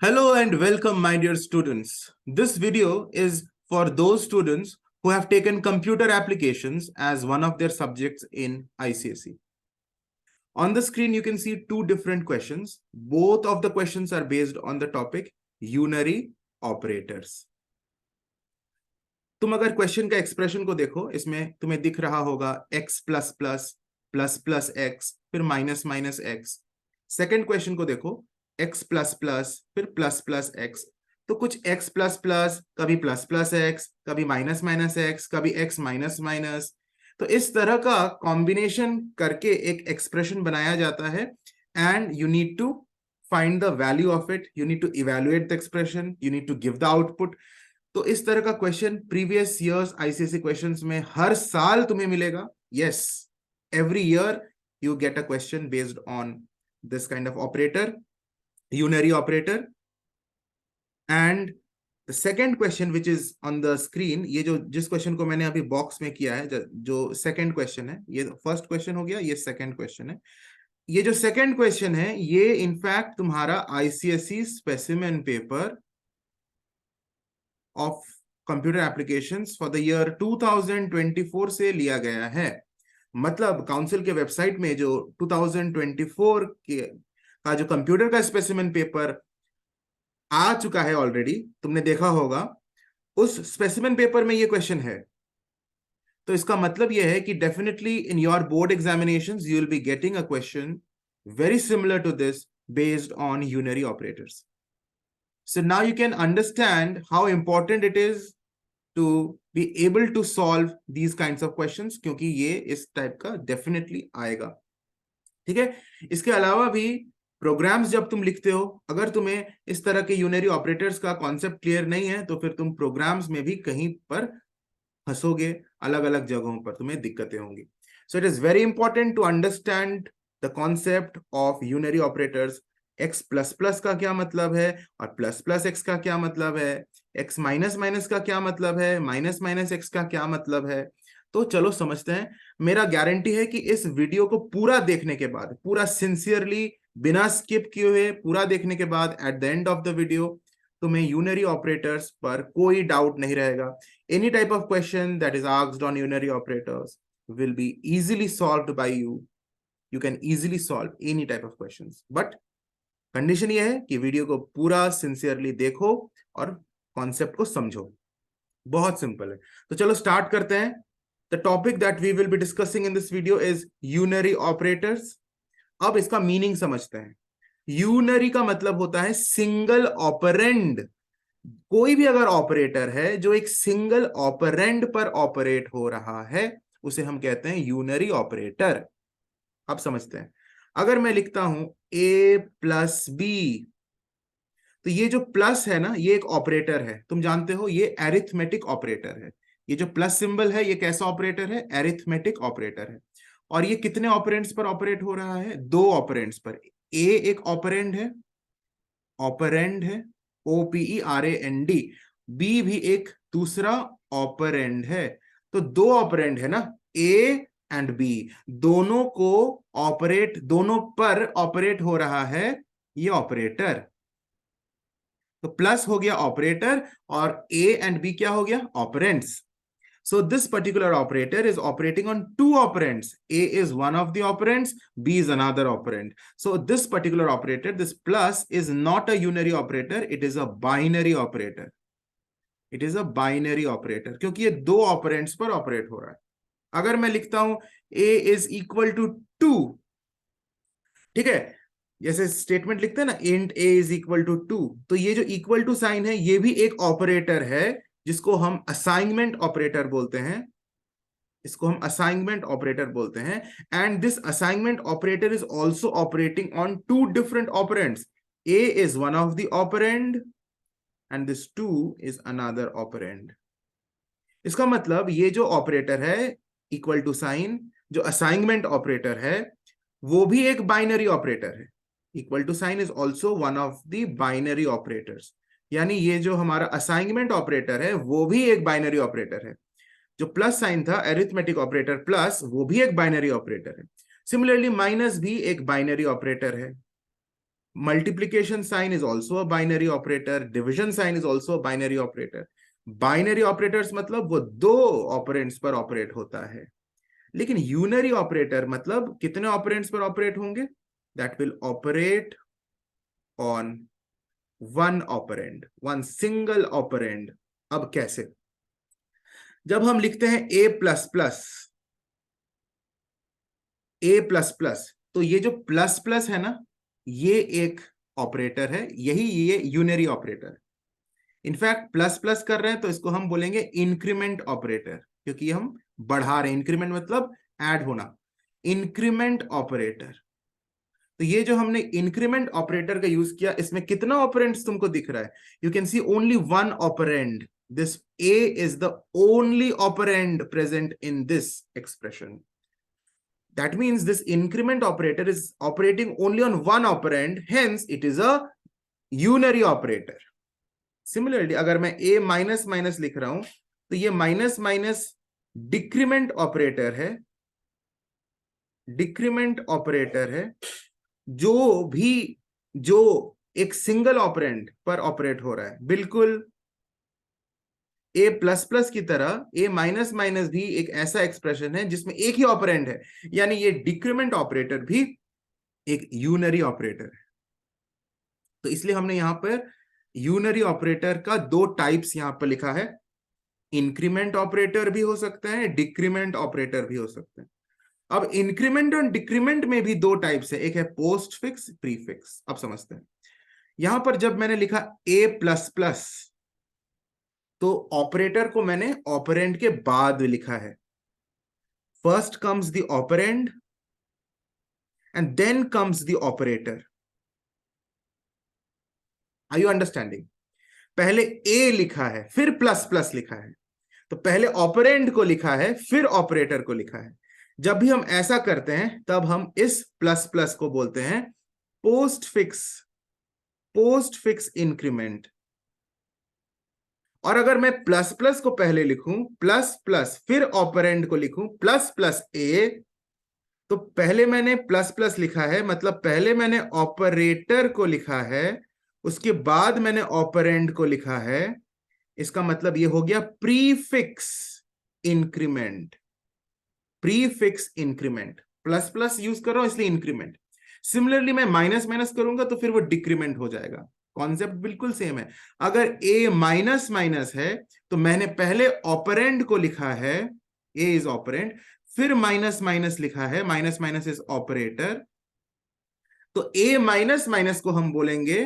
Hello and welcome, my dear students. This video is for those students who have taken computer applications as one of their subjects in ICSE. On the screen, you can see two different questions. Both of the questions are based on the topic unary operators. तुम अगर question का expression को देखो, इसमें तुम्हें दिख रहा होगा x plus plus plus plus x फिर minus minus x. Second question को देखो x प्लस प्लस फिर प्लस प्लस एक्स। तो कुछ x प्लस प्लस, कभी प्लस प्लस एक्स, कभी माइनस माइनस एक्स, कभी x माइनस माइनस। तो इस तरह का कॉम्बिनेशन करके एक एक्सप्रेशन बनाया जाता है and you need to find the value of it, you need to evaluate the expression, you need to give the output. तो इस तरह का question previous years ICSE questions में हर साल तुम्हें मिलेगा। Yes, every year you get a question based on this kind of operator, unary operator. And the second question which is on the screen, ये जो जिस क्वेश्चन को मैंने अभी बॉक्स में किया है, जो सेकंड क्वेश्चन है, ये फर्स्ट क्वेश्चन हो गया, ये सेकंड क्वेश्चन है। ये जो सेकंड क्वेश्चन है ये इनफैक्ट तुम्हारा ICSE specimen paper of computer applications for the year 2024 से लिया गया है। मतलब काउंसिल के वेबसाइट में जो 2024 के का जो कंप्यूटर का स्पेसिमेन पेपर आ चुका है ऑलरेडी, तुमने देखा होगा, उस स्पेसिमेन पेपर में ये क्वेश्चन है। तो इसका मतलब यह है कि definitely in your board examinations you will be getting a question very similar to this based on unary operators. So now you can understand how important it is to be able to solve these kinds of questions, क्योंकि ये इस type का definitely आएगा. ठीक है. इसके अलावा भी प्रोग्राम्स जब तुम लिखते हो, अगर तुम्हें इस तरह के यूनरी ऑपरेटर्स का कॉन्सेप्ट क्लियर नहीं है तो फिर तुम प्रोग्राम्स में भी कहीं पर फंसोगे, अलग अलग जगहों पर तुम्हें दिक्कतें होंगी. So it is very important to understand the concept of unary operators. x plus plus का क्या मतलब है और प्लस प्लस एक्स का क्या मतलब है, x माइनस माइनस का क्या मतलब है, माइनस माइनस एक्स का क्या मतलब है. तो चलो समझते हैं. मेरा गारंटी है कि इस वीडियो को पूरा देखने के बाद, पूरा सिंसियरली बिना स्किप किए हुए पूरा देखने के बाद, at the end of the video तुम्हें यूनरी ऑपरेटर्स पर कोई डाउट नहीं रहेगा. Any type of question that is asked on unary operators will be easily solved by you. You can easily solve any type of questions, but condition ये है कि वीडियो को पूरा सिंसियरली देखो और कॉन्सेप्ट को समझो. बहुत सिंपल है. तो चलो स्टार्ट करते हैं. The topic that we will be discussing in this video is unary operators. अब इसका मीनिंग समझते हैं. यूनरी का मतलब होता है सिंगल ऑपरेंड. कोई भी अगर ऑपरेटर है जो एक सिंगल ऑपरेंड पर ऑपरेट हो रहा है उसे हम कहते हैं यूनरी ऑपरेटर. अब समझते हैं. अगर मैं लिखता हूं a प्लस बी, तो ये जो प्लस है ना, ये एक ऑपरेटर है. तुम जानते हो ये एरिथमेटिक ऑपरेटर है. ये जो प्लस सिंबल है ये कैसा ऑपरेटर है? एरिथमेटिक ऑपरेटर है. और ये कितने ऑपरेंड्स पर ऑपरेट हो रहा है? दो ऑपरेंड्स पर. a एक ऑपरेंड है, OPERAND. बी भी एक दूसरा ऑपरेंड है. तो दो ऑपरेंड है ना, a एंड बी, दोनों को ऑपरेट, दोनों पर ऑपरेट हो रहा है ये ऑपरेटर. तो प्लस हो गया ऑपरेटर और a एंड b क्या हो गया? Operands. So this particular operator is operating on two operands. A is one of the operands, B is another operand. So this particular operator, this plus, is not a unary operator, it is a binary operator. It is a binary operator क्योंकि ये दो operands पर operate हो रहा है. अगर मैं लिखता हूं a is equal to 2, ठीक है, जैसे स्टेटमेंट लिखते हैं ना, int a is equal to 2, तो ये जो इक्वल टू साइन है ये भी एक ऑपरेटर है जिसको हम असाइनमेंट ऑपरेटर बोलते हैं. इसको हम असाइनमेंट ऑपरेटर बोलते हैं. And this assignment operator is also operating on two different operands. a is one of the operand and this 2 is another operand. इसका मतलब ये जो ऑपरेटर है इक्वल टू साइन, जो असाइनमेंट ऑपरेटर है, वो भी एक बाइनरी ऑपरेटर है. Equal to sign is also one of the binary operators. यानी ये जो हमारा असाइनमेंट ऑपरेटर है वो भी एक बाइनरी ऑपरेटर है. जो प्लस साइन था, एरिथमेटिक ऑपरेटर प्लस, वो भी एक बाइनरी ऑपरेटर है. सिमिलरली माइनस भी एक बाइनरी ऑपरेटर है. multiplication sign is also a binary operator, division sign is also a binary operator. Binary operators मतलब वो दो ऑपरेंड्स पर ऑपरेट होता है, लेकिन यूनरी ऑपरेटर मतलब कितने ऑपरेंड्स पर ऑपरेट होंगे? That will operate on one operand, one single operand. अब कैसे? जब हम लिखते हैं ए प्लस प्लस, तो ये जो प्लस प्लस है ना, ये एक ऑपरेटर है, यही ये unary operator. In fact plus plus कर रहे हैं तो इसको हम बोलेंगे इंक्रीमेंट ऑपरेटर, क्योंकि हम बढ़ा रहे हैं. इंक्रीमेंट मतलब ऐड होना, इंक्रीमेंट ऑपरेटर. तो ये जो हमने इंक्रीमेंट ऑपरेटर का यूज किया, इसमें कितना ऑपरेंड्स तुमको दिख रहा है? You can see only one operand. This A is the only operand present in this expression. That means this increment operator is operating only on one operand, hence it is a unary operator. Similarly, अगर मैं a minus minus लिख रहा हूं तो ये minus minus decrement operator है, decrement operator है जो एक सिंगल ऑपरेंड पर ऑपरेट हो रहा है. बिल्कुल ए प्लस प्लस की तरह ए माइनस माइनस भी एक ऐसा एक्सप्रेशन है जिसमें एक ही ऑपरेंड है, यानी ये डिक्रीमेंट ऑपरेटर भी एक यूनरी ऑपरेटर है. तो इसलिए हमने यहां पर यूनरी ऑपरेटर का दो टाइप्स यहां पर लिखा है. इंक्रीमेंट ऑपरेटर भी हो सकते हैं, डिक्रीमेंट ऑपरेटर भी हो सकते हैं. अब इंक्रीमेंट और डिक्रीमेंट में भी दो टाइप्स है, एक है पोस्ट फिक्स, प्रीफिक्स. अब समझते हैं. यहां पर जब मैंने लिखा ए प्लस प्लस, तो ऑपरेटर को मैंने ऑपरेंड के बाद लिखा है. First comes the operand and then comes the operator. Are you understanding? पहले ए लिखा है, फिर प्लस प्लस लिखा है. तो पहले ऑपरेंड को लिखा है, फिर ऑपरेटर को लिखा है. जब भी हम ऐसा करते हैं तब हम इस प्लस प्लस को बोलते हैं post fix, post fix increment. और अगर मैं प्लस प्लस को पहले लिखूं, प्लस प्लस फिर ऑपरेंड को लिखूं प्लस प्लस ए, तो पहले मैंने प्लस प्लस लिखा है, मतलब पहले मैंने ऑपरेटर को लिखा है, उसके बाद मैंने ऑपरेंड को लिखा है. इसका मतलब ये हो गया prefix increment. Prefix increment, plus plus use कर रहा हूं इसलिए इंक्रीमेंट. सिमिलरली मैं माइनस माइनस करूंगा तो फिर वो डिक्रीमेंट हो जाएगा. कॉन्सेप्ट बिल्कुल सेम है. अगर ए माइनस माइनस है तो मैंने पहले ऑपरेंड को लिखा है, ए इज ऑपरेंड, फिर माइनस माइनस लिखा है, माइनस माइनस इज ऑपरेटर. तो ए माइनस माइनस को हम बोलेंगे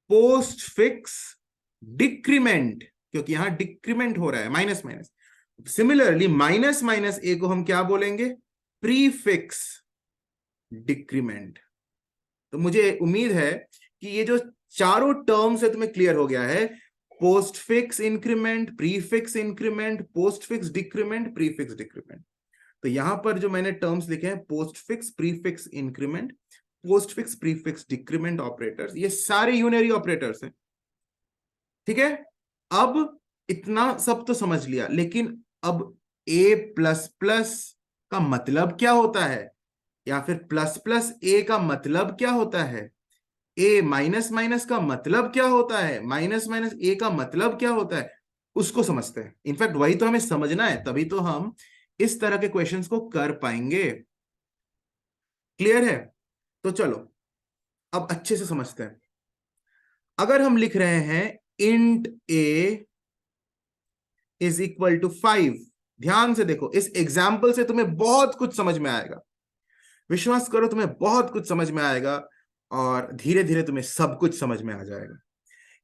पोस्ट फिक्स डिक्रीमेंट, क्योंकि यहां डिक्रीमेंट हो रहा है, minus minus. Similarly minus minus a को हम क्या बोलेंगे? Prefix decrement. तो मुझे उम्मीद है कि ये जो चारों टर्म्स है तुम्हें क्लियर हो गया है. Post fix increment, prefix increment, post fix decrement, prefix decrement. तो यहां पर जो मैंने टर्म्स लिखे हैं, post fix, prefix increment, post fix, prefix decrement operators, ये सारे यूनरी ऑपरेटर्स हैं. ठीक है, अब इतना सब तो समझ लिया, लेकिन अब ए प्लस प्लस का मतलब क्या होता है, या फिर प्लस प्लस ए का मतलब क्या होता है, ए माइनस माइनस का मतलब क्या होता है, माइनस माइनस ए का मतलब क्या होता है, उसको समझते हैं. इनफैक्ट वही तो हमें समझना है, तभी तो हम इस तरह के क्वेश्चंस को कर पाएंगे. क्लियर है? तो चलो अब अच्छे से समझते हैं. अगर हम लिख रहे हैं int a is equal to 5, ध्यान से देखो, इस एग्जाम्पल से तुम्हें बहुत कुछ समझ में आएगा. विश्वास करो, तुम्हें बहुत कुछ समझ में आएगा और धीरे धीरे तुम्हें सब कुछ समझ में आ जाएगा.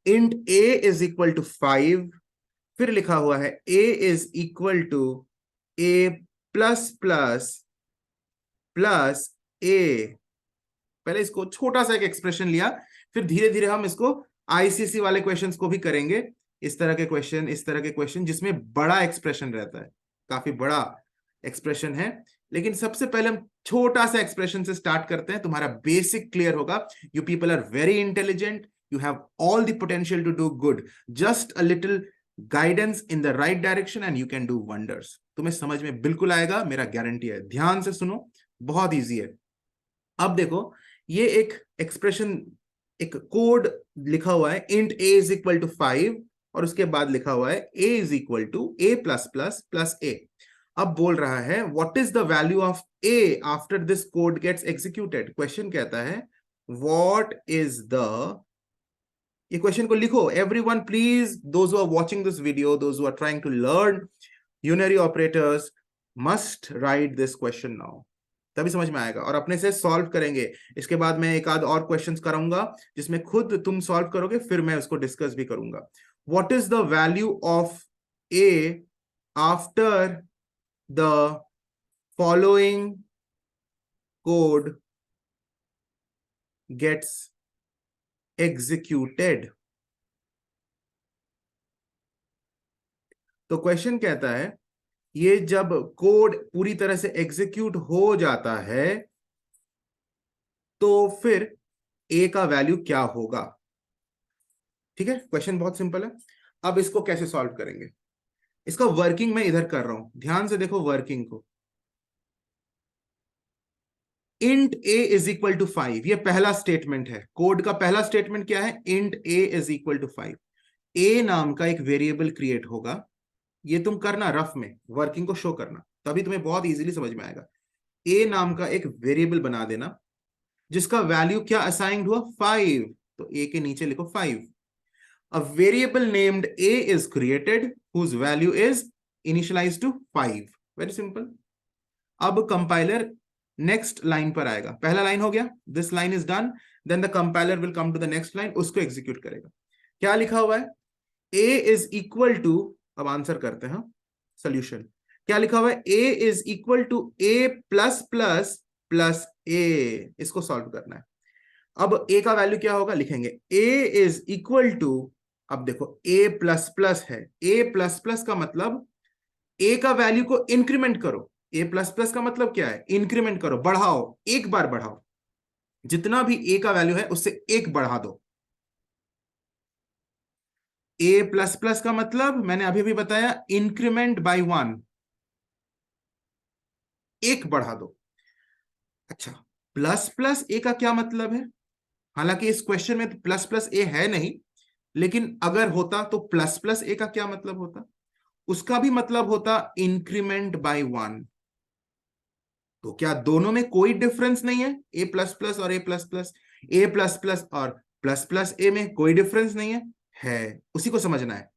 Int a is equal to 5, फिर लिखा हुआ है a is equal to a plus plus plus a. पहले इसको छोटा सा एक एक्सप्रेशन लिया, फिर धीरे धीरे हम इसको आईसीसी वाले क्वेश्चंस को भी करेंगे. इस तरह के क्वेश्चन, इस तरह के क्वेश्चन जिसमें बड़ा एक्सप्रेशन रहता है, काफी बड़ा एक्सप्रेशन है. लेकिन सबसे पहले हम छोटा सा एक्सप्रेशन से स्टार्ट करते हैं. तुम्हारा बेसिक क्लियर होगा. You people are very intelligent, you have all the potential to do good. Just a little guidance in the right direction and you can do wonders. तुम्हें समझ में बिल्कुल आएगा, मेरा गारंटी है. ध्यान से सुनो, बहुत ईजी है. अब देखो, ये एक एक्सप्रेशन, एक कोड लिखा हुआ है, int a is equal to 5 और उसके बाद लिखा हुआ है a is equal to a plus plus plus a। अब बोल रहा है what is the value of a after this code gets executed. Question कहता है व्हाट इज द, ये क्वेश्चन को लिखो everyone please, those who are watching this video, those who are trying to learn unary operators must write this question now, तभी समझ में आएगा और अपने से सॉल्व करेंगे। इसके बाद मैं एक आध और क्वेश्चंस कराऊंगा जिसमें खुद तुम सॉल्व करोगे, फिर मैं उसको डिस्कस भी करूंगा। What is the value of a after the following code gets executed. तो क्वेश्चन कहता है ये जब कोड पूरी तरह से एग्जीक्यूट हो जाता है तो फिर ए का वैल्यू क्या होगा। ठीक है, क्वेश्चन बहुत सिंपल है। अब इसको कैसे सॉल्व करेंगे, इसका वर्किंग मैं इधर कर रहा हूं, ध्यान से देखो वर्किंग को। Int a is equal to 5, ये पहला स्टेटमेंट है, कोड का पहला स्टेटमेंट क्या है, int a is equal to 5। A नाम का एक वेरिएबल क्रिएट होगा, ये तुम करना रफ में, वर्किंग को शो करना, तभी तुम्हें बहुत इजीली समझ में आएगा। ए नाम का एक वेरिएबल बना देना जिसका वैल्यू क्या असाइंड हुआ 5, तो ए के नीचे लिखो 5। A variable named a is created whose value is initialized to 5. Very simple. अब कंपाइलर नेक्स्ट लाइन पर आएगा, पहला लाइन हो गया, this line is done, then the compiler will come to the next line, उसको एग्जीक्यूट करेगा। क्या लिखा हुआ है, a इज इक्वल टू, अब आंसर करते हैं सोल्यूशन। क्या लिखा हुआ है, a is equal to a plus plus plus a, इसको सॉल्व करना है। अब a का वैल्यू क्या होगा, लिखेंगे a इज इक्वल टू, अब देखो a प्लस प्लस है, a प्लस प्लस का मतलब a का वैल्यू को इंक्रीमेंट करो, a प्लस प्लस का मतलब क्या है, इंक्रीमेंट करो, बढ़ाओ, एक बार बढ़ाओ, जितना भी a का वैल्यू है उससे एक बढ़ा दो। a प्लस प्लस का मतलब मैंने अभी भी बताया, इंक्रीमेंट बाय 1, एक बढ़ा दो। अच्छा, प्लस प्लस ए का क्या मतलब है, हालांकि इस क्वेश्चन में तो प्लस प्लस ए है नहीं, लेकिन अगर होता तो प्लस प्लस ए का क्या मतलब होता, उसका भी मतलब होता इंक्रीमेंट बाय 1। तो क्या दोनों में कोई डिफरेंस नहीं है, ए प्लस प्लस और ए plus plus, a plus plus और प्लस प्लस ए में कोई डिफरेंस नहीं है, उसी को समझना है।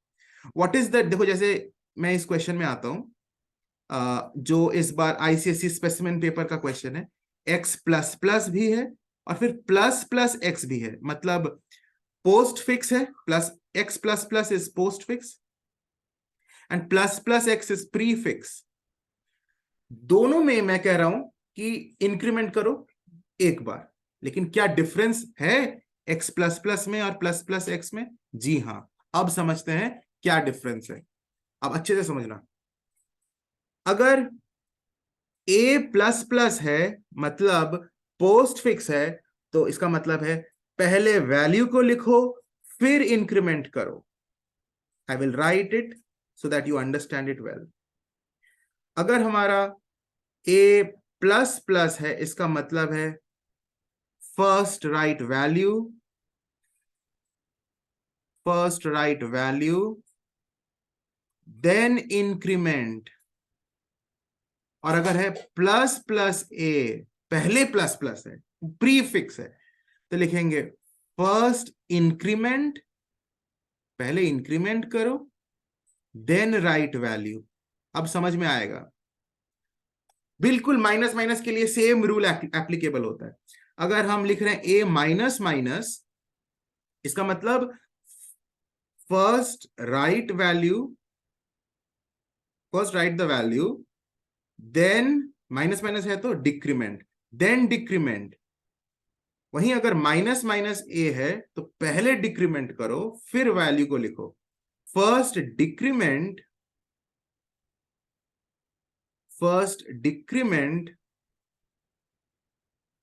व्हाट इज दैट, देखो जैसे मैं इस क्वेश्चन में आता हूं, जो इस बार आईसीएसई स्पेसिमेन पेपर का क्वेश्चन है, एक्स प्लस प्लस भी है और फिर प्लस प्लस एक्स भी है, मतलब पोस्ट फिक्स है, plus x plus plus is post fix and plus plus x is pre fix. दोनों में मैं कह रहा हूं कि इंक्रीमेंट करो एक बार, लेकिन क्या डिफरेंस है एक्स प्लस प्लस में और प्लस प्लस एक्स में, जी हां, अब समझते हैं क्या डिफरेंस है। अब अच्छे से समझना, अगर ए प्लस प्लस है मतलब पोस्ट फिक्स है, तो इसका मतलब है पहले वैल्यू को लिखो फिर इंक्रीमेंट करो। I will write it so that you understand it well. अगर हमारा ए प्लस प्लस है, इसका मतलब है first write value, first write value then increment. और अगर है प्लस प्लस ए, पहले प्लस प्लस है, प्री फिक्स है, तो लिखेंगे फर्स्ट इंक्रीमेंट, पहले इंक्रीमेंट करो देन राइट वैल्यू। अब समझ में आएगा, बिल्कुल माइनस माइनस के लिए सेम रूल एप्लीकेबल होता है। अगर हम लिख रहे हैं ए माइनस माइनस, इसका मतलब first write value, first write the value then, minus minus है तो डिक्रीमेंट, देन डिक्रीमेंट। वहीं अगर माइनस माइनस ए है तो पहले डिक्रीमेंट करो फिर वैल्यू को लिखो, first decrement, first decrement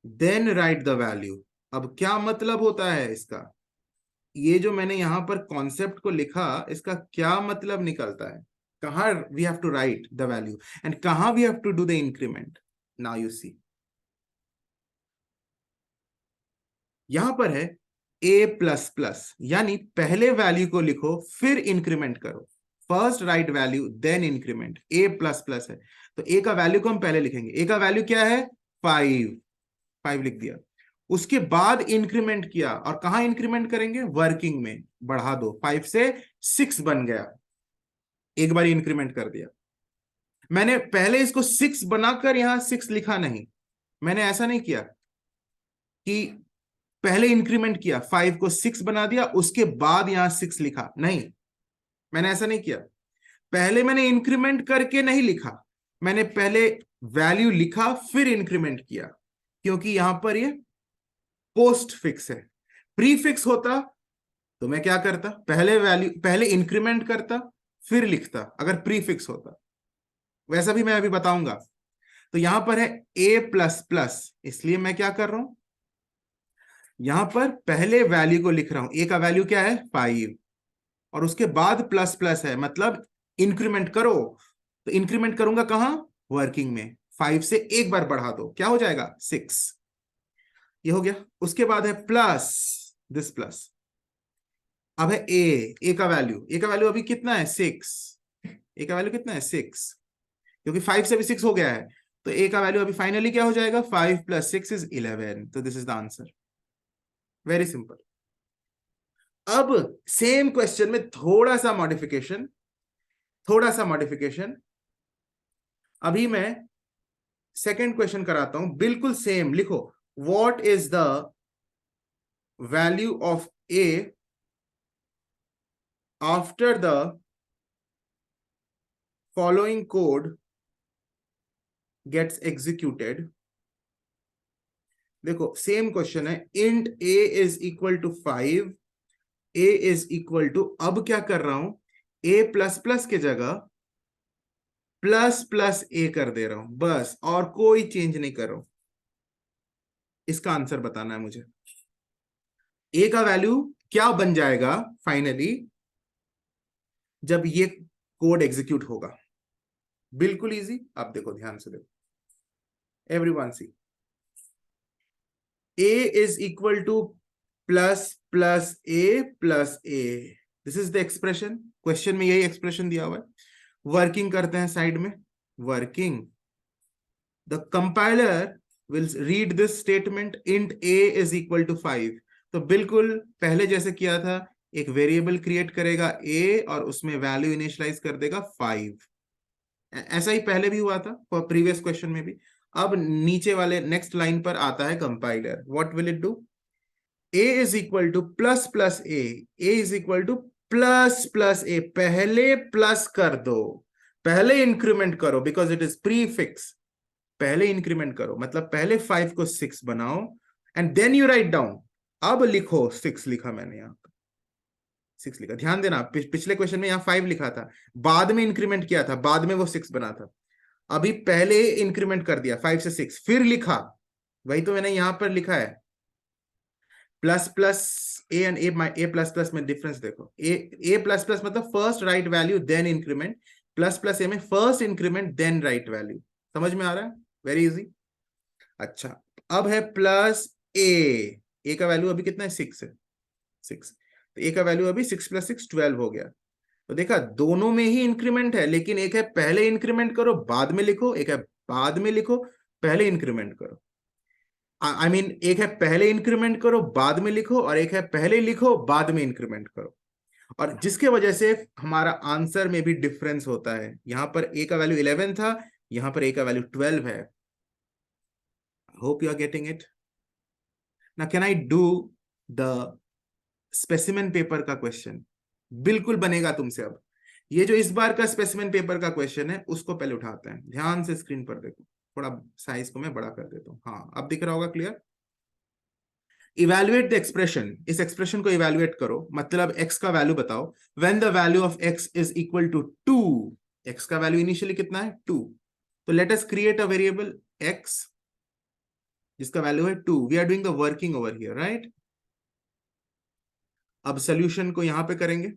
then write the value. अब क्या मतलब होता है इसका, ये जो मैंने यहां पर कॉन्सेप्ट को लिखा, इसका क्या मतलब निकलता है, कहां we have to write the value and कहां we have to do the increment. Now you see, यहां पर है ए प्लस प्लस, यानी पहले वैल्यू को लिखो फिर इंक्रीमेंट करो, first write value then increment. A plus plus है तो ए का वैल्यू को हम पहले लिखेंगे। ए का वैल्यू क्या है? 5 लिख दिया। उसके बाद इंक्रीमेंट किया, और कहां इंक्रीमेंट करेंगे? वर्किंग में बढ़ा दो, 5 से 6 बन गया, एक बार इंक्रीमेंट कर दिया। मैंने पहले इसको 6 बनाकर यहां 6 लिखा नहीं, मैंने ऐसा नहीं किया कि पहले इंक्रीमेंट किया, 5 को 6 बना दिया उसके बाद यहां 6 लिखा, नहीं, मैंने ऐसा नहीं किया। पहले मैंने इंक्रीमेंट करके नहीं लिखा, मैंने पहले वैल्यू लिखा फिर इंक्रीमेंट किया, क्योंकि यहां पर ये पोस्ट फिक्स है। प्री फिक्स होता तो मैं क्या करता? पहले इंक्रीमेंट करता फिर लिखता, अगर प्री फिक्स होता। वैसा भी मैं अभी बताऊंगा। तो यहां पर है ए प्लस प्लस, इसलिए मैं क्या कर रहा हूं, यहां पर पहले वैल्यू को लिख रहा हूं। ए का वैल्यू क्या है? 5, और उसके बाद प्लस प्लस है, मतलब इंक्रीमेंट करो। तो इंक्रीमेंट करूंगा कहां? वर्किंग में। 5 से एक बार बढ़ा दो, क्या हो जाएगा? 6। ये हो गया। उसके बाद है प्लस, दिस प्लस। अब है ए का वैल्यू, अभी कितना है? 6। ए का वैल्यू कितना है? 6, क्योंकि 5 से भी 6 हो गया है। तो ए का वैल्यू अभी फाइनली क्या हो जाएगा? 5 + 6 = 11। तो this is the answer. Very simple. अब सेम क्वेश्चन में थोड़ा सा मॉडिफिकेशन। अभी मैं सेकंड क्वेश्चन कराता हूं, बिल्कुल सेम लिखो। What is the value of a after the following code gets executed. देखो सेम क्वेश्चन है, int a is equal to 5, a is equal to, अब क्या कर रहा हूं, ए प्लस प्लस के जगह प्लस प्लस ए कर दे रहा हूं, बस, और कोई चेंज नहीं कर रहा हूं। इसका आंसर बताना है मुझे। ए का वैल्यू क्या बन जाएगा फाइनली जब ये कोड एग्जीक्यूट होगा? बिल्कुल इजी। आप देखो, ध्यान से देखो, everyone see, a is equal to plus plus a plus a. This is the expression, question में यही एक्सप्रेशन दिया हुआ है। वर्किंग करते हैं साइड में, working, the compiler will read this statement, int a is equal to 5। तो बिल्कुल पहले जैसे किया था, एक वेरिएबल क्रिएट करेगा ए और उसमें वैल्यू इनिशियलाइज कर देगा 5। ऐसा ही पहले भी हुआ था प्रीवियस क्वेश्चन में भी। अब नीचे वाले नेक्स्ट लाइन पर आता है compiler, what will it do? A is equal to plus plus a is equal to plus plus a, पहले प्लस कर दो, पहले इंक्रीमेंट करो, because it is prefix. पहले इंक्रीमेंट करो मतलब पहले 5 को 6 बनाओ and then you write down. अब लिखो 6 लिखा मैंने, यहां 6 लिखा। ध्यान देना, पिछले क्वेश्चन में यहां 5 लिखा था, बाद में इंक्रीमेंट किया था, बाद में वो 6 बना था। अभी पहले इंक्रीमेंट कर दिया 5 से 6, फिर लिखा, वही तो मैंने यहां पर लिखा है। Plus plus a and a plus plus में डिफरेंस देखो, ए प्लस प्लस मतलब first write value then increment, plus plus a में first increment then write value. समझ में आ रहा है? Very easy. अच्छा, अब है प्लस ए का वैल्यू अभी कितना है? 6 है, 6। तो ए का वैल्यू अभी 6 + 6 12 हो गया। तो देखा, दोनों में ही इंक्रीमेंट है, लेकिन एक है पहले इंक्रीमेंट करो बाद में लिखो, एक है बाद में लिखो पहले इंक्रीमेंट करो। आई मीन एक है पहले इंक्रीमेंट करो बाद में लिखो, और एक है पहले लिखो बाद में इंक्रीमेंट करो। और जिसके वजह से हमारा आंसर में भी डिफरेंस होता है। यहां पर ए का वैल्यू 11 था, यहां पर ए का वैल्यू 12 है। Hope you are getting it. Now can I do the specimen paper का क्वेश्चन? बिल्कुल बनेगा तुमसे। अब ये जो इस बार का स्पेसिमेन पेपर का क्वेश्चन है उसको पहले उठाते हैं, ध्यान से स्क्रीन पर देखो। थोड़ा साइज को मैं बड़ा कर देता हूं, हाँ अब दिख रहा होगा क्लियर। इवेल्युएट द एक्सप्रेशन, इस एक्सप्रेशन को इवेल्युएट करो, मतलब x का वैल्यू बताओ। When the value of x is equal to 2, x का वैल्यू इनिशियली कितना है? 2। तो let us create a variable x जिसका वैल्यू है 2। We are doing the working over here, right. अब सोल्यूशन को यहां पे करेंगे,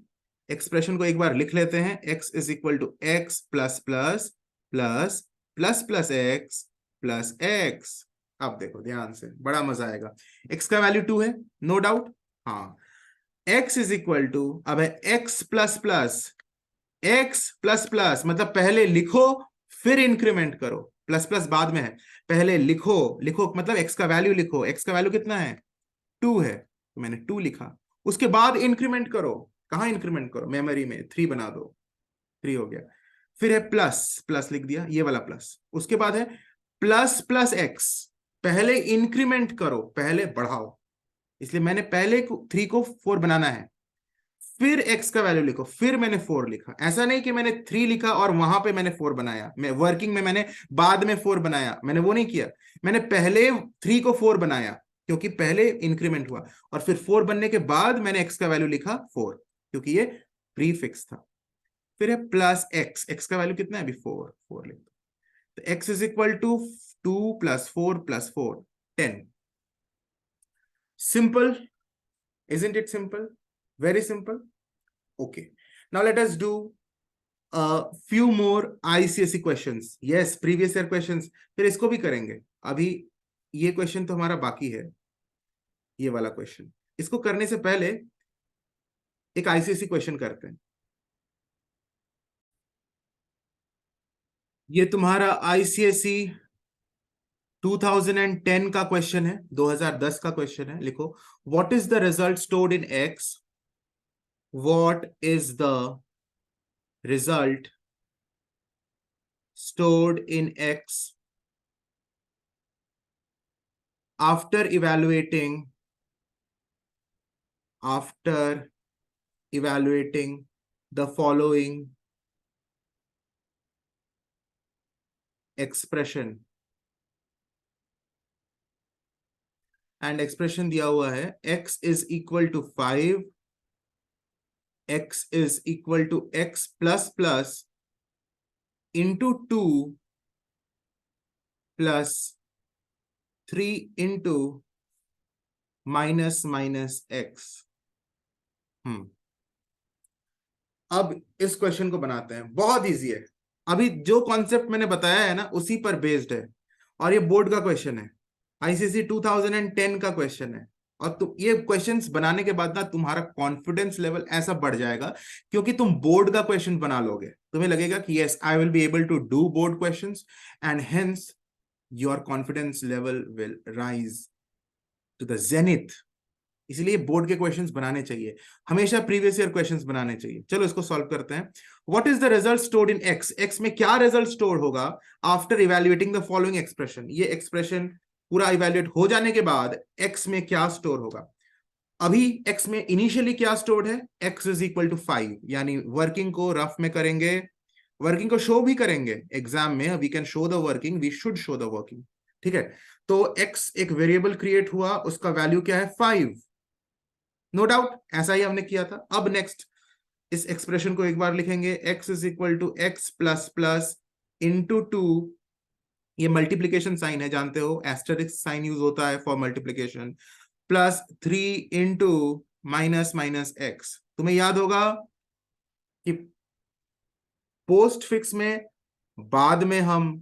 एक्सप्रेशन को एक बार लिख लेते हैं। x is equal to x plus plus plus plus plus x plus x। अब देखो ध्यान से, बड़ा मजा आएगा। x का वैल्यू 2 है, नो डाउट। हाँ, x इज इक्वल टू, अब है x plus plus, x plus plus मतलब पहले लिखो फिर इंक्रीमेंट करो, प्लस प्लस बाद में है, पहले लिखो, लिखो मतलब x का वैल्यू लिखो, x का वैल्यू कितना है 2 है, तो मैंने 2 लिखा, उसके बाद इंक्रीमेंट करो, कहां इंक्रीमेंट करो, मेमोरी में 3 बना दो, 3 हो गया। फिर है प्लस, प्लस लिख दिया, ये वाला प्लस, उसके बाद है प्लस प्लस एक्स, पहले इंक्रीमेंट करो, पहले बढ़ाओ, इसलिए मैंने पहले 3 को 4 बनाना है, फिर x का वैल्यू लिखो, फिर मैंने 4 लिखा। ऐसा नहीं कि मैंने 3 लिखा और वहां पे मैंने 4 बनाया, मैं वर्किंग में मैंने बाद में 4 बनाया, मैंने वो नहीं किया, मैंने पहले 3 को 4 बनाया, क्योंकि पहले इंक्रीमेंट हुआ, और फिर 4 बनने के बाद मैंने x का वैल्यू लिखा 4, क्योंकि ये प्रीफिक्स था। फिर है प्लस एक्स, एक्स का वैल्यू कितना है अभी 4, 4 लिख दो, तो x is equal to 2 plus 4 plus 4, 10। Simple, isn't it simple? Very simple. Okay, now let us do a few more ICSE questions. Yes, previous year questions, फिर इसको भी करेंगे। अभी ये क्वेश्चन तो हमारा बाकी है, ये वाला क्वेश्चन, इसको करने से पहले एक आईसीएसई क्वेश्चन करते हैं। ये तुम्हारा आईसीएसई 2010 का क्वेश्चन है, 2010 का क्वेश्चन है। लिखो, what is the result stored in x, what is the result stored in X after evaluating the following expression, and expression दिया हुआ है x is equal to 5, x is equal to x plus plus into 2 plus 3 into minus minus x। अब इस question को बनाते हैं, बहुत easy है, अभी जो कॉन्सेप्ट मैंने बताया है ना उसी पर बेस्ड है, और ये बोर्ड का क्वेश्चन है, आईसीएसई 2010 का क्वेश्चन है। और तुम ये क्वेश्चंस बनाने के बाद ना तुम्हारा कॉन्फिडेंस लेवल ऐसा बढ़ जाएगा, क्योंकि तुम बोर्ड का क्वेश्चन बना लोगे, तुम्हें लगेगा कि yes I will be able to do board questions, and hence your confidence level will rise to the zenith. इसलिए बोर्ड के क्वेश्चंस बनाने चाहिए, हमेशा प्रीवियस ईयर क्वेश्चंस बनाने चाहिए। चलो इसको सॉल्व करते हैं। What is the result stored in x, x में क्या रिजल्ट स्टोर होगा after evaluating the following expression, ये एक्सप्रेशन पूरा इवैल्यूएट हो जाने के बाद एक्स में क्या स्टोर होगा। अभी एक्स में इनिशियली क्या स्टोर्ड है, एक्स इज इक्वल टू 5, यानी वर्किंग को रफ में करेंगे, वर्किंग को शो भी करेंगे एग्जाम में, we can show the working, we should show the working, ठीक है। तो एक्स एक वेरिएबल क्रिएट हुआ, उसका वैल्यू क्या है 5, नो डाउट ऐसा ही हमने किया था। अब नेक्स्ट इस एक्सप्रेशन को एक बार लिखेंगे, x is equal to x plus plus into 2, ये मल्टीप्लीकेशन साइन है जानते हो, एस्टेरिस्क साइन यूज होता है for multiplication, plus 3 into minus minus x. तुम्हें याद होगा कि पोस्ट फिक्स में बाद में हम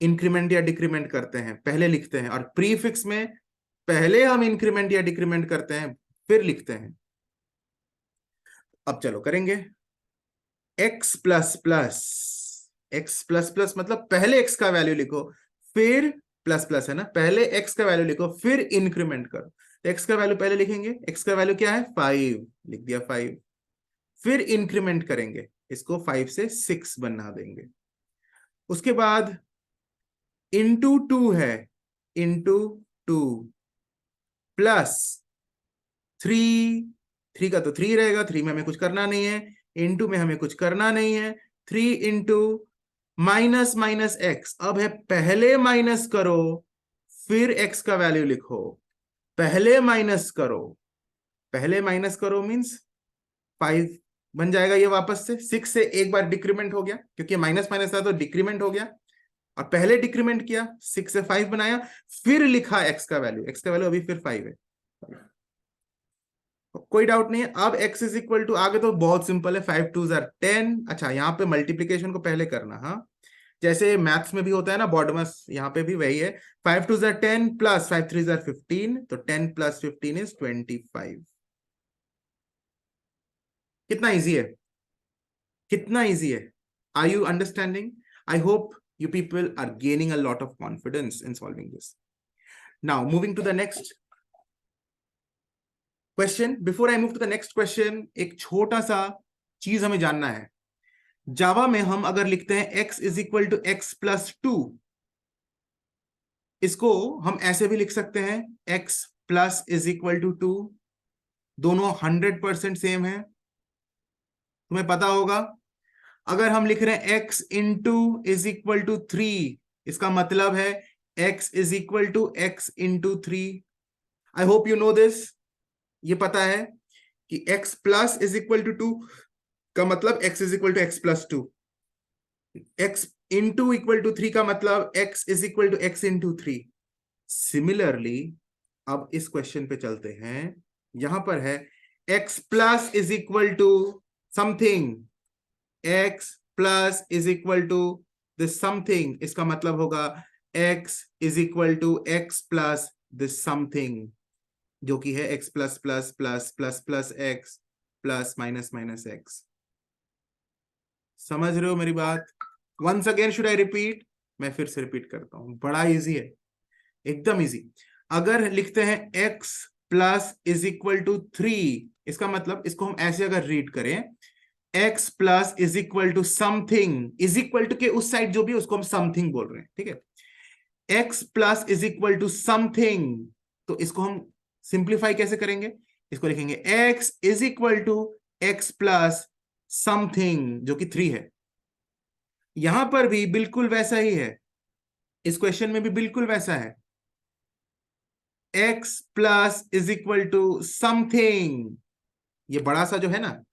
इंक्रीमेंट या डिक्रीमेंट करते हैं, पहले लिखते हैं, और प्री फिक्स में पहले हम इंक्रीमेंट या डिक्रीमेंट करते हैं फिर लिखते हैं। अब चलो करेंगे, x plus plus, x plus plus मतलब पहले x का वैल्यू लिखो फिर प्लस प्लस है ना, पहले x का वैल्यू लिखो फिर इंक्रीमेंट करो, तो x का वैल्यू पहले लिखेंगे, x का वैल्यू क्या है 5, लिख दिया 5, फिर इंक्रीमेंट करेंगे, इसको 5 से 6 बना देंगे, उसके बाद इंटू 2 है, इंटू 2 प्लस 3, 3 का तो 3 रहेगा, 3 में हमें कुछ करना नहीं है, इंटू में हमें कुछ करना नहीं है, 3 इंटू माइनस माइनस एक्स, अब है पहले माइनस करो फिर एक्स का वैल्यू लिखो, पहले माइनस करो, पहले माइनस करो मींस 5 बन जाएगा, ये वापस से 6 से एक बार डिक्रीमेंट हो गया, क्योंकि माइनस माइनस था तो डिक्रीमेंट हो गया, और पहले डिक्रीमेंट किया 6 से 5 बनाया, फिर लिखा एक्स का वैल्यू, एक्स का वैल्यू अभी फिर 5 है, कोई डाउट नहीं है। अब x इज इक्वल टू, आगे तो बहुत सिंपल है, 5 2 10। अच्छा यहाँ पे मल्टीप्लीकेशन को पहले करना, हाँ जैसे मैथ्स में भी होता है ना बॉडमस, यहाँ पे भी वही है। 5 2 जार 10 प्लस 5 3 जार 15, तो 10 प्लस 15 इज 25। कितना इजी है, कितना इजी है। Are you understanding? I hope you people are gaining a lot of confidence in solving this. Now moving to the next question. Before I move to the next question, एक छोटा सा चीज हमें जानना है। जावा में हम अगर लिखते हैं x is equal to x plus two, इसको हम ऐसे भी लिख सकते हैं x plus is equal to two. दोनों 100% सेम है, तुम्हें पता होगा। अगर हम लिख रहे हैं x into is equal to three, इसका मतलब है x is equal to x into three. I hope you know this. ये पता है कि x plus is equal to two का मतलब x is equal to x plus two, x into equal to three का मतलब x is equal to x into three. Similarly अब इस क्वेश्चन पे चलते हैं। यहां पर है x plus is equal to something, x plus is equal to this something, इसका मतलब होगा x is equal to x plus this something, जो कि है x plus plus plus plus plus x plus minus minus x. समझ रहे हो मेरी बात? Once again should I repeat? मैं फिर से रिपीट करता हूं, बड़ा इजी है, एकदम इजी। अगर लिखते हैं x plus is equal to three, इसका मतलब इसको हम ऐसे अगर रीड करें, x plus is equal to something, is equal to के उस साइड जो भी उसको हम समथिंग बोल रहे हैं, ठीक है। x plus is equal to something, तो इसको हम सिंप्लीफाई कैसे करेंगे? इसको लिखेंगे x is equal to x plus something, जो कि थ्री है। यहां पर भी बिल्कुल वैसा ही है, इस क्वेश्चन में भी बिल्कुल वैसा है। x plus is equal to something, ये बड़ा सा जो है ना,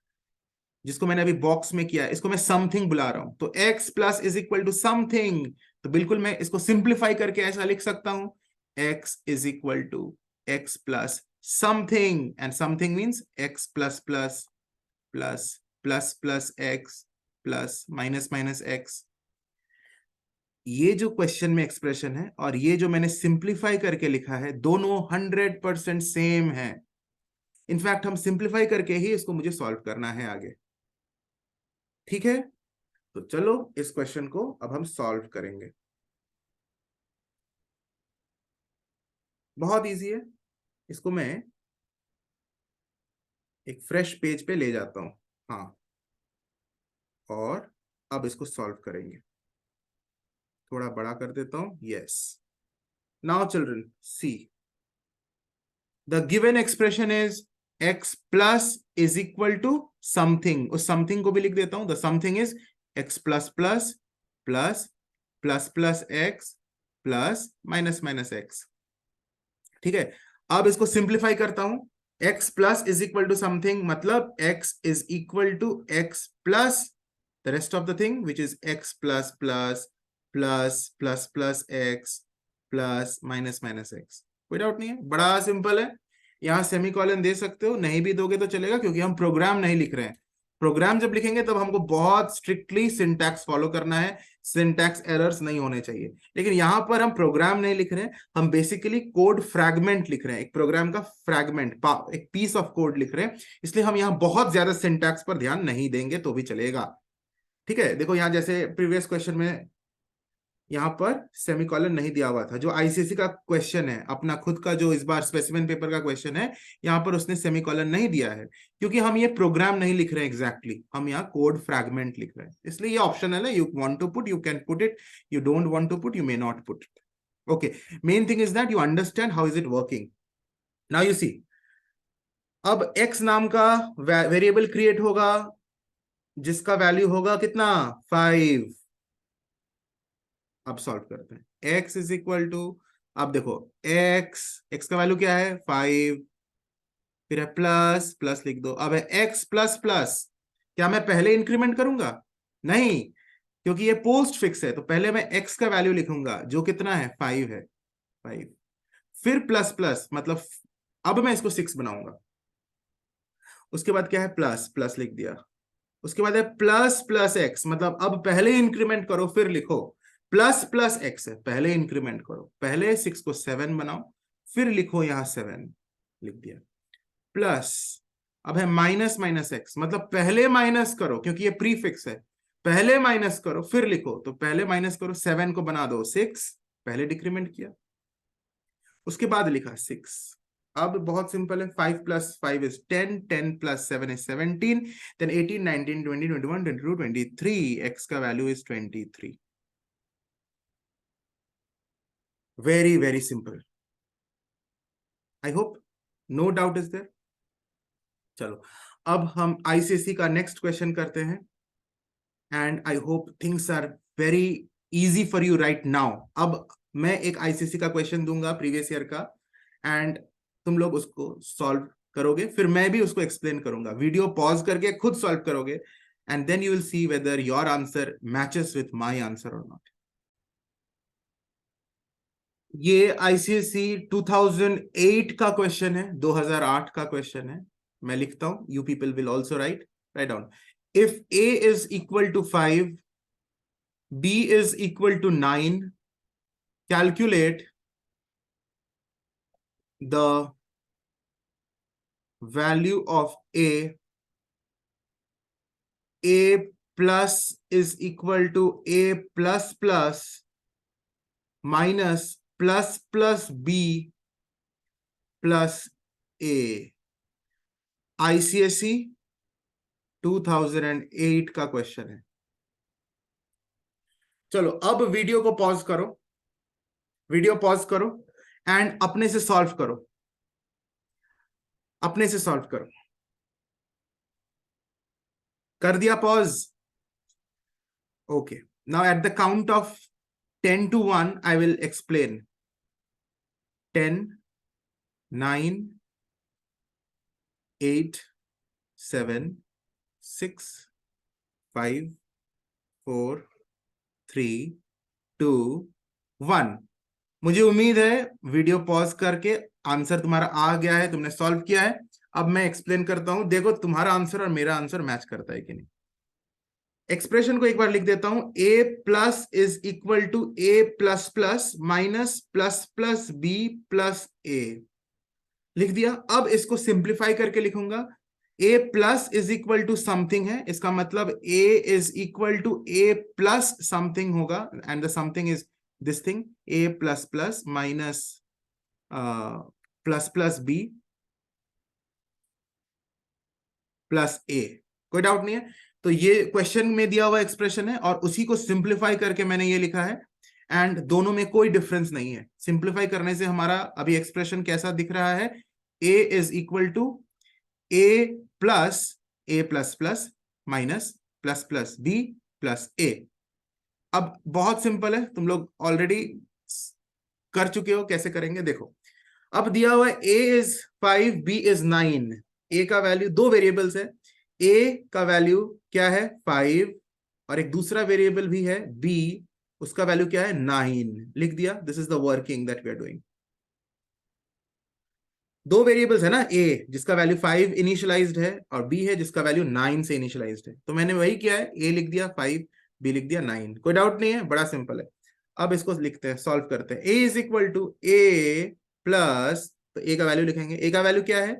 जिसको मैंने अभी बॉक्स में किया, इसको मैं समथिंग बुला रहा हूं, तो x plus is equal to something, तो बिल्कुल मैं इसको सिंप्लीफाई करके ऐसा लिख सकता हूं, x is equal to x plus something, and something means x plus plus plus plus plus x plus minus minus x. ये जो क्वेश्चन में एक्सप्रेशन है और ये जो मैंने सिंप्लीफाई करके लिखा है, दोनों 100% सेम है। इनफैक्ट हम सिंप्लीफाई करके ही इसको मुझे सॉल्व करना है आगे, ठीक है। तो चलो इस क्वेश्चन को अब हम सॉल्व करेंगे। बहुत इजी है, इसको मैं एक फ्रेश पेज पे ले जाता हूं, हाँ, और अब इसको सॉल्व करेंगे। थोड़ा बड़ा कर देता हूं, yes. Now children see, the given expression is x plus is equal to something, उस समथिंग को भी लिख देता हूं, the something is x plus plus plus plus plus x plus minus minus x, ठीक है। अब इसको सिंप्लीफाई करता हूं, x plus is equal to something मतलब x is equal to x plus the rest of the thing which is x plus plus plus plus plus x plus minus minus x. कोई doubt नहीं है, बड़ा simple है। यहां semicolon दे सकते हो, नहीं भी दोगे तो चलेगा, क्योंकि हम प्रोग्राम नहीं लिख रहे हैं। प्रोग्राम जब लिखेंगे तब हमको बहुत स्ट्रिक्टली सिंटैक्स फॉलो करना है, सिंटैक्स एरर्स नहीं होने चाहिए। लेकिन यहां पर हम प्रोग्राम नहीं लिख रहे हैं, हम बेसिकली कोड फ्रैगमेंट लिख रहे हैं, एक प्रोग्राम का फ्रैगमेंट, एक पीस ऑफ कोड लिख रहे हैं, इसलिए हम यहां बहुत ज्यादा सिंटैक्स पर ध्यान नहीं देंगे तो भी चलेगा, ठीक है। देखो यहां जैसे प्रीवियस क्वेश्चन में यहाँ पर सेमीकोलन नहीं दिया हुआ था, जो आईसीएसई का क्वेश्चन है, अपना खुद का जो इस बार स्पेसिमेन पेपर का क्वेश्चन है, यहाँ पर उसने सेमीकोलन नहीं दिया है, क्योंकि हम ये प्रोग्राम नहीं लिख रहे हैं एग्जैक्टली, हम यहाँ कोड फ्रैगमेंट लिख रहे हैं, इसलिए ये ऑप्शनल है। You want to put you can put it, you don't want to put you may not put it. Okay, main thing is that you understand how is it working. Now you see, अब x नाम का variable create होगा जिसका value होगा कितना, 5। अब solve करते हैं, x इज इक्वल टू, अब देखो x का वैल्यू क्या है 5, फिर है प्लस प्लस लिख दो, अब है x प्लस प्लस, क्या मैं पहले इंक्रीमेंट करूंगा? नहीं, क्योंकि ये पोस्ट फिक्स है, तो पहले मैं x का वैल्यू लिखूंगा जो कितना है 5 है, 5, फिर प्लस प्लस मतलब अब मैं इसको 6 बनाऊंगा, उसके बाद क्या है प्लस प्लस लिख दिया, उसके बाद है प्लस प्लस एक्स, मतलब अब पहले इंक्रीमेंट करो फिर लिखो। प्लस प्लस एक्स है, पहले इंक्रीमेंट करो, पहले 6 को 7 बनाओ, फिर लिखो यहां 7, लिख दिया। प्लस अब है माइनस माइनस एक्स, मतलब पहले माइनस करो क्योंकि ये प्रीफिक्स है, पहले माइनस करो फिर लिखो, तो पहले माइनस करो, 7 को बना दो 6, पहले डिक्रीमेंट किया, उसके बाद लिखा 6। अब बहुत सिंपल है, 5 + 5 इज 10, 10 + 7 इज 17, देन 18, 19, 20, 21, 22, 23, एक्स का value is 23। Very very simple, I hope no doubt is there. चलो अब हम आईसीएसई का नेक्स्ट क्वेश्चन करते हैं, and I hope things are very easy for you right now. अब मैं एक आईसीएसई का क्वेश्चन दूंगा प्रीवियस ईयर का, एंड तुम लोग उसको सॉल्व करोगे, फिर मैं भी उसको एक्सप्लेन करूंगा, वीडियो पॉज करके खुद सॉल्व करोगे, and then you will see whether your answer matches with my answer और नॉट। ये आईसीएसई 2008 का क्वेश्चन है, 2008 का क्वेश्चन है। मैं लिखता हूं, you people will also write down. If a is equal to 5, b is equal to 9, calculate the value of a plus is equal to a plus plus minus plus plus b plus a। ICSE 2008 का question है। चलो अब video को pause करो, video pause करो and अपने से solve करो, अपने से सॉल्व करो। कर दिया pause? Okay, now at the count of 10 to 1 I will explain। 10, 9, 8, 7, 6, 5, 4, 3, 2, 1। मुझे उम्मीद है वीडियो पॉज करके आंसर तुम्हारा आ गया है, तुमने सॉल्व किया है। अब मैं एक्सप्लेन करता हूं, देखो तुम्हारा आंसर और मेरा आंसर मैच करता है कि नहीं। एक्सप्रेशन को एक बार लिख देता हूं, a plus is equal to a plus plus minus plus plus b plus a, लिख दिया। अब इसको सिंप्लीफाई करके लिखूंगा, a plus is equal to something है, इसका मतलब a is equal to a plus something होगा, and the something is this thing, a plus plus minus plus plus b plus a। कोई डाउट नहीं है? तो ये क्वेश्चन में दिया हुआ एक्सप्रेशन है और उसी को सिंप्लीफाई करके मैंने ये लिखा है, एंड दोनों में कोई डिफरेंस नहीं है। सिंप्लीफाई करने से हमारा अभी एक्सप्रेशन कैसा दिख रहा है, a is equal to a plus plus minus plus plus b plus a। अब बहुत सिंपल है, तुम लोग ऑलरेडी कर चुके हो, कैसे करेंगे देखो। अब दिया हुआ है a is 5, b is 9, a का वैल्यू, दो वेरिएबल्स है, a का वैल्यू क्या है 5, और एक दूसरा वेरिएबल भी है b, उसका वैल्यू क्या है 9, लिख दिया। This is the working that we are doing. दो वेरिएबल्स है ना, a जिसका वैल्यू 5 इनिशियलाइज्ड है और b है जिसका वैल्यू 9 से इनिशियलाइज्ड है, तो मैंने वही किया है, a लिख दिया 5, b लिख दिया 9। कोई डाउट नहीं है, बड़ा सिंपल है। अब इसको लिखते हैं, सॉल्व करते हैं। a is equal to a plus, तो a का वैल्यू लिखेंगे, a का वैल्यू क्या है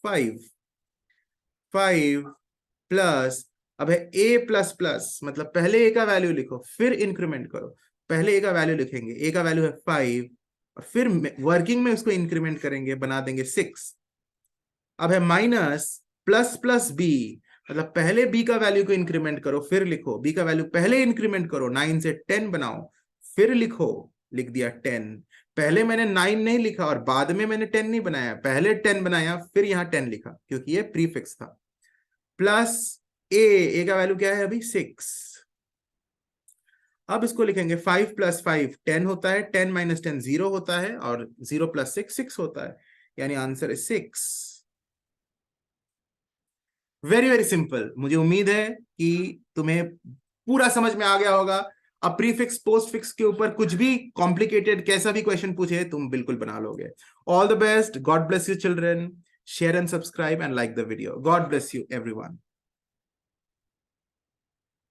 5 प्लस, अब है a प्लस प्लस, मतलब पहले a का वैल्यू लिखो फिर इंक्रीमेंट करो, पहले a का वैल्यू लिखेंगे, a का वैल्यू है 5 और फिर वर्किंग में उसको इंक्रीमेंट करेंगे, बना देंगे 6। अब है माइनस प्लस प्लस b, मतलब पहले b का वैल्यू को इंक्रीमेंट करो फिर लिखो, b का वैल्यू पहले इंक्रीमेंट करो, 9 से 10 बनाओ फिर लिखो, लिख दिया 10। पहले मैंने 9 नहीं लिखा और बाद में मैंने 10 नहीं बनाया, पहले 10 बनाया फिर यहां 10 लिखा क्योंकि ये प्रीफिक्स था। प्लस a का वैल्यू क्या है अभी 6। अब इसको लिखेंगे 5 + 5 10 होता है, 10 - 10 0 होता है, और 0 + 6 6 होता है, यानी answer is 6। Very very simple. मुझे उम्मीद है कि तुम्हें पूरा समझ में आ गया होगा। अब प्रीफिक्स पोस्ट फिक्स के ऊपर कुछ भी कॉम्प्लिकेटेड कैसा भी क्वेश्चन पूछे तुम बिल्कुल बना लोगे। All the best, God bless you children, share and subscribe and like the video. God bless you everyone.